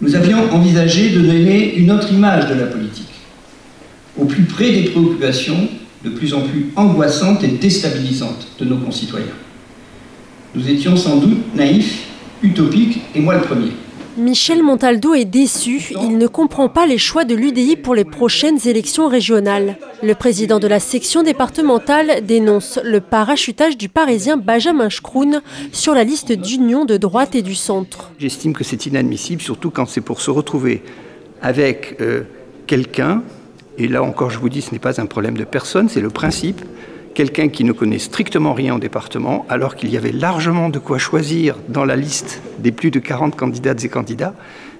nous avions envisagé de donner une autre image de la politique, au plus près des préoccupations de plus en plus angoissantes et déstabilisantes de nos concitoyens. Nous étions sans doute naïfs, utopiques, et moi le premier. Michel Montaldo est déçu. Il ne comprend pas les choix de l'UDI pour les prochaines élections régionales. Le président de la section départementale dénonce le parachutage du Parisien Benjamin Schroun sur la liste d'union de droite et du centre. J'estime que c'est inadmissible, surtout quand c'est pour se retrouver avec quelqu'un, et là encore je vous dis ce n'est pas un problème de personne, c'est le principe, quelqu'un qui ne connaît strictement rien au département, alors qu'il y avait largement de quoi choisir dans la liste des plus de 40 candidates et candidats,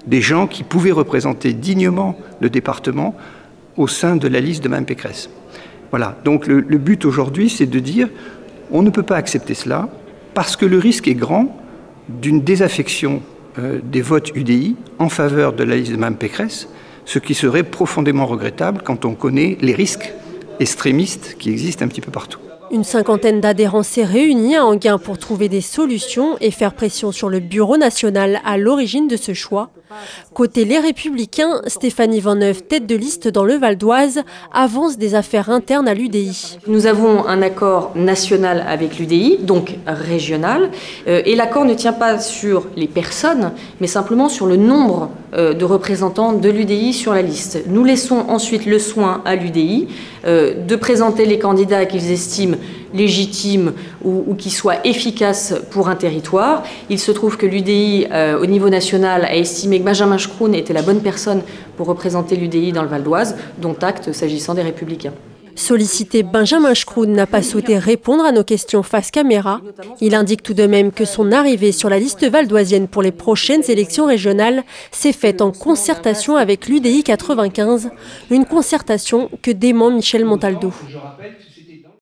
des gens qui pouvaient représenter dignement le département au sein de la liste de Mme Pécresse. Voilà, donc le but aujourd'hui, c'est de dire on ne peut pas accepter cela, parce que le risque est grand d'une désaffection des votes UDI en faveur de la liste de Mme Pécresse, ce qui serait profondément regrettable quand on connaît les risques extrémistes qui existent un petit peu partout. Une cinquantaine d'adhérents s'est réunie à Enghien pour trouver des solutions et faire pression sur le bureau national à l'origine de ce choix. Côté Les Républicains, Stéphanie Vanneuve, tête de liste dans le Val d'Oise, avance des affaires internes à l'UDI. Nous avons un accord national avec l'UDI, donc régional, et l'accord ne tient pas sur les personnes, mais simplement sur le nombre de représentants de l'UDI sur la liste. Nous laissons ensuite le soin à l'UDI de présenter les candidats qu'ils estiment légitimes ou qui soient efficaces pour un territoire. Il se trouve que l'UDI, au niveau national, a estimé que Benjamin Schroun était la bonne personne pour représenter l'UDI dans le Val d'Oise, dont acte s'agissant des Républicains. Sollicité, Benjamin Schroun n'a pas souhaité répondre à nos questions face caméra. Il indique tout de même que son arrivée sur la liste valdoisienne pour les prochaines élections régionales s'est faite en concertation avec l'UDI 95, une concertation que dément Michel Montaldo.